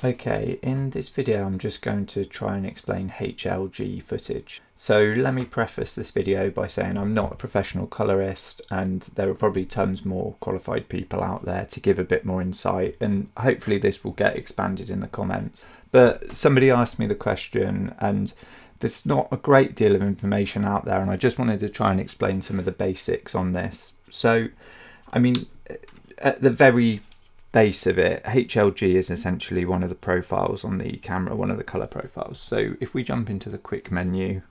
Okay, in this video I'm just going to try and explain HLG footage. So let me preface this video by saying I'm not a professional colorist, and there are probably tons more qualified people out there to give a bit more insight, and hopefully this will get expanded in the comments. But somebody asked me the question, and there's not a great deal of information out there, and I just wanted to try and explain some of the basics on this. So, I mean, at the very base of it, HLG is essentially one of the profiles on the camera, one of the color profiles. So if we jump into the quick menu,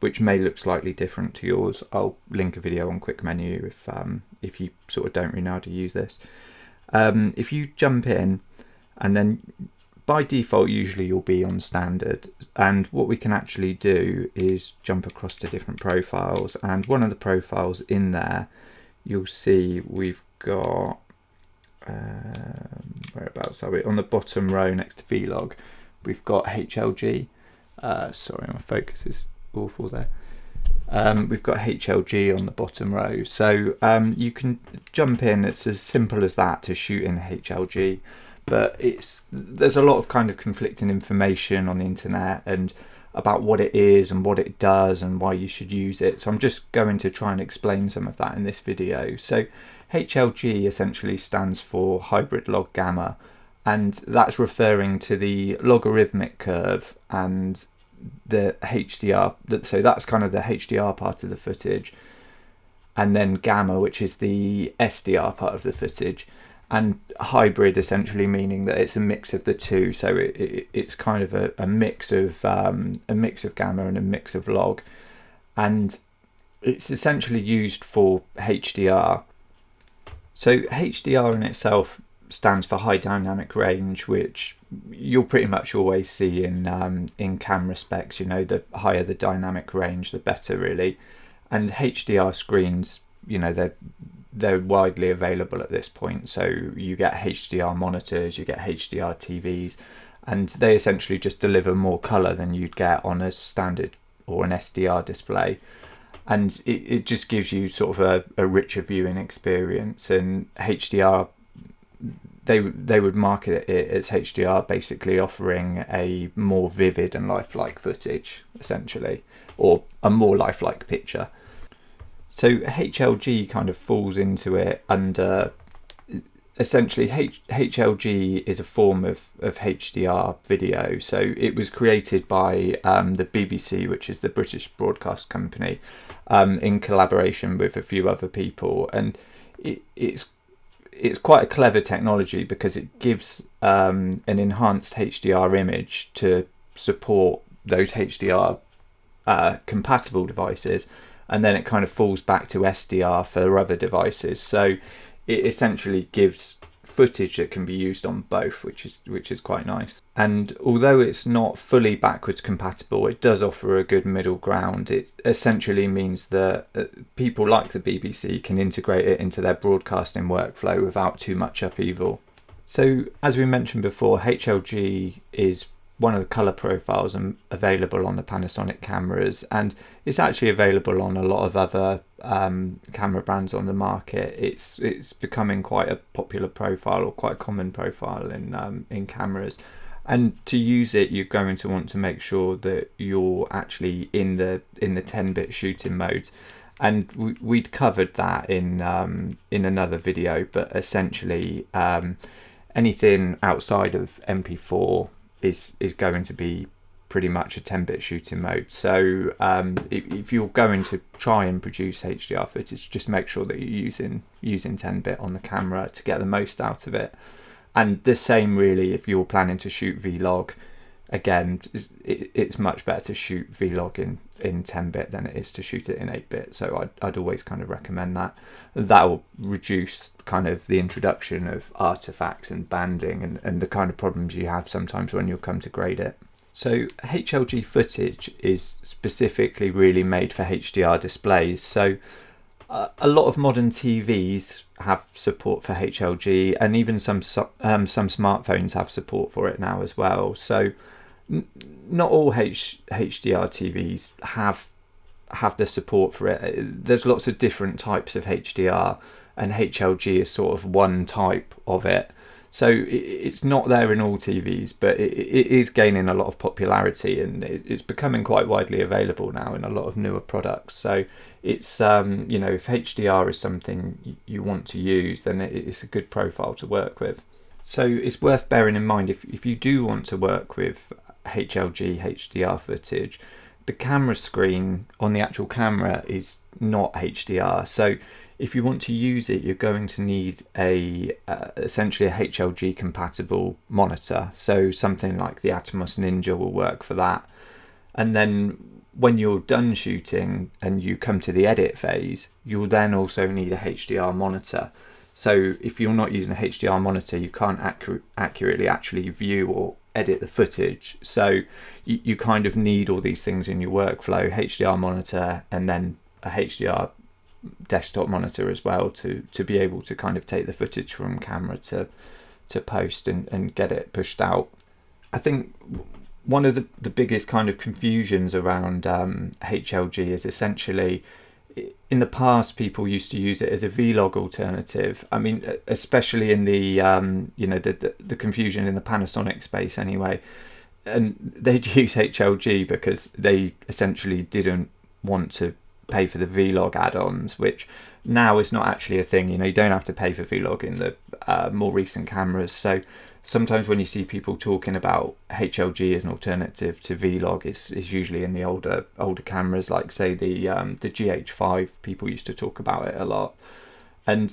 which may look slightly different to yours, I'll link a video on quick menu if you sort of don't really know how to use this. If you jump in, and then by default usually you'll be on standard, and what we can actually do is jump across to different profiles, and one of the profiles in there you'll see we've got whereabouts are we? On the bottom row next to V-Log, we've got HLG. Sorry, my focus is awful there. We've got HLG on the bottom row. So you can jump in, it's as simple as that to shoot in HLG, but there's a lot of kind of conflicting information on the internet and about what it is and what it does and why you should use it. So I'm just going to try and explain some of that in this video. So HLG essentially stands for hybrid log gamma, and that's referring to the logarithmic curve and the HDR. So that's kind of the HDR part of the footage, and then gamma, which is the SDR part of the footage, and hybrid essentially meaning that it's a mix of the two. So it's kind of a mix of gamma and a mix of log, and it's essentially used for HDR. So HDR in itself stands for high dynamic range, which you'll pretty much always see in camera specs. You know, the higher the dynamic range, the better, really. And HDR screens, you know, they're widely available at this point. So you get HDR monitors, you get HDR TVs, and they essentially just deliver more color than you'd get on a standard or an SDR display. And it just gives you sort of a richer viewing experience. And HDR, they would market it as HDR, basically offering a more vivid and lifelike footage, essentially, or a more lifelike picture. So HLG kind of falls into it under, essentially HLG is a form of HDR video. So it was created by the BBC, which is the British broadcast company, in collaboration with a few other people, and it's quite a clever technology because it gives an enhanced HDR image to support those HDR compatible devices, and then it kind of falls back to SDR for other devices. So it essentially gives footage that can be used on both, which is quite nice. And although it's not fully backwards compatible, it does offer a good middle ground. It essentially means that people like the BBC can integrate it into their broadcasting workflow without too much upheaval. So as we mentioned before, HLG is one of the color profiles available on the Panasonic cameras, and it's actually available on a lot of other camera brands on the market. It's becoming quite a popular profile, or quite a common profile in cameras. And to use it, you're going to want to make sure that you're actually in the 10-bit shooting mode. And we'd covered that in another video, but essentially anything outside of MP4 is going to be pretty much a 10-bit shooting mode. So if you're going to try and produce HDR footage, just make sure that you're using 10-bit on the camera to get the most out of it. And the same really if you're planning to shoot V-Log. Again, it's much better to shoot V-Log in 10-bit than it is to shoot it in 8-bit. So I'd always kind of recommend that. That will reduce kind of the introduction of artifacts and banding and the kind of problems you have sometimes when you'll come to grade it. So HLG footage is specifically really made for HDR displays. So a lot of modern TVs have support for HLG, and even some smartphones have support for it now as well. So not all HDR TVs have the support for it. There's lots of different types of HDR, and HLG is sort of one type of it. So it's not there in all TVs, but it is gaining a lot of popularity, and it's becoming quite widely available now in a lot of newer products. So it's you know, if HDR is something you want to use, then it's a good profile to work with. So it's worth bearing in mind, if you do want to work with HLG HDR footage, the camera screen on the actual camera is not HDR. So if you want to use it, you're going to need essentially a HLG compatible monitor. So something like the Atomos Ninja will work for that. And then when you're done shooting and you come to the edit phase, you'll then also need a HDR monitor. So if you're not using a HDR monitor, you can't accurately actually view or edit the footage. So you kind of need all these things in your workflow: HDR monitor and then a HDR desktop monitor as well, to be able to kind of take the footage from camera to post and get it pushed out. I think one of the biggest kind of confusions around HLG is essentially, in the past people used to use it as a V-Log alternative. I mean, especially in the you know, the confusion in the Panasonic space anyway, and they'd use HLG because they essentially didn't want to pay for the V-Log add-ons, which now is not actually a thing. You know, you don't have to pay for V-Log in the more recent cameras. So sometimes when you see people talking about HLG as an alternative to V-Log, is usually in the older cameras, like say the GH5. People used to talk about it a lot, and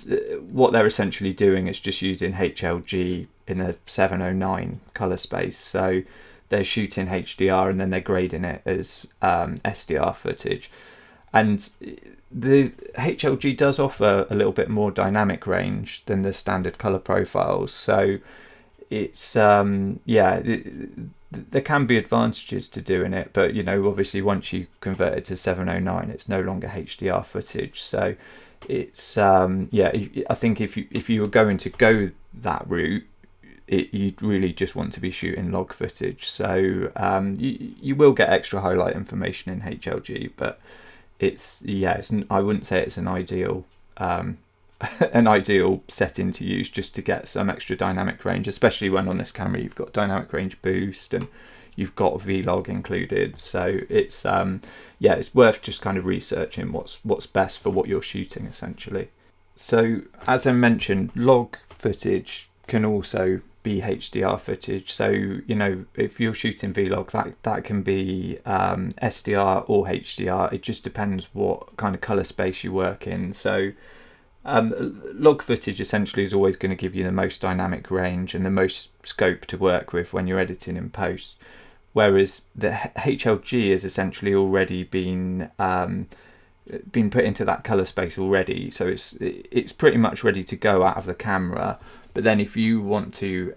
what they're essentially doing is just using HLG in a 709 color space. So they're shooting HDR and then they're grading it as SDR footage. And the HLG does offer a little bit more dynamic range than the standard color profiles. So it's yeah, there can be advantages to doing it, but you know, obviously once you convert it to 709, it's no longer HDR footage. So it's yeah, I think if you were going to go that route, you'd really just want to be shooting log footage. So you will get extra highlight information in HLG, but it's I wouldn't say it's an ideal an ideal setting to use just to get some extra dynamic range, especially when on this camera you've got dynamic range boost and you've got V-Log included. So it's yeah, it's worth just kind of researching what's best for what you're shooting essentially. So as I mentioned, log footage can also be HDR footage. So you know, if you're shooting V-Log, that can be SDR or HDR. It just depends what kind of color space you work in. So log footage essentially is always going to give you the most dynamic range and the most scope to work with when you're editing in post, whereas the HLG is essentially already been put into that color space already. So it's pretty much ready to go out of the camera. But then if you want to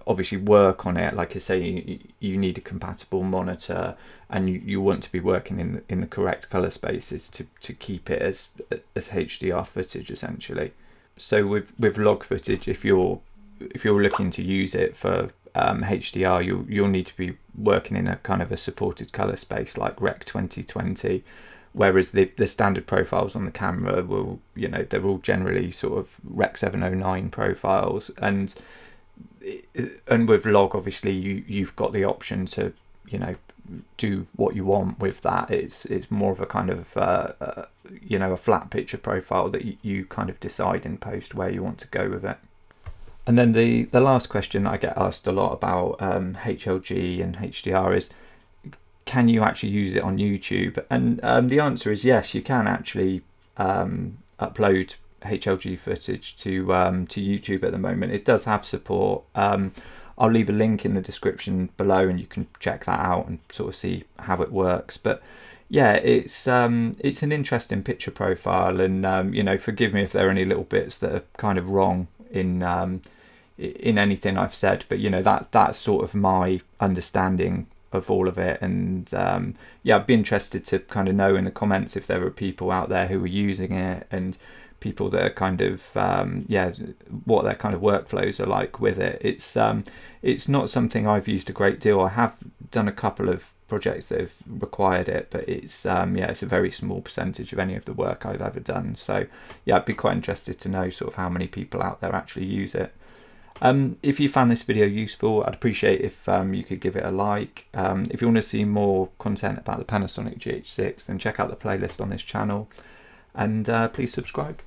obviously work on it, like I say, you need a compatible monitor and you want to be working in the correct color spaces to keep it as HDR footage essentially. So with log footage, if you're looking to use it for HDR, you'll need to be working in a kind of a supported color space like Rec 2020. Whereas the standard profiles on the camera will, you know, they're all generally sort of Rec 709 profiles, and with log, obviously you've got the option to, you know, do what you want with that. It's more of a kind of you know, a flat picture profile that you kind of decide in post where you want to go with it. And then the last question that I get asked a lot about HLG and HDR is, can you actually use it on YouTube? And the answer is yes, you can actually upload HLG footage to YouTube at the moment. It does have support. I'll leave a link in the description below and you can check that out and sort of see how it works. But yeah, it's an interesting picture profile, and you know, forgive me if there are any little bits that are kind of wrong in anything I've said, but you know, that's sort of my understanding of all of it. And yeah, I'd be interested to kind of know in the comments if there are people out there who are using it and people that are kind of yeah, what their kind of workflows are like with it. It's not something I've used a great deal. I have done a couple of projects that have required it, but it's yeah, it's a very small percentage of any of the work I've ever done. So yeah, I'd be quite interested to know sort of how many people out there actually use it. If you found this video useful, I'd appreciate if you could give it a like. If you want to see more content about the Panasonic GH6, then check out the playlist on this channel, and please subscribe.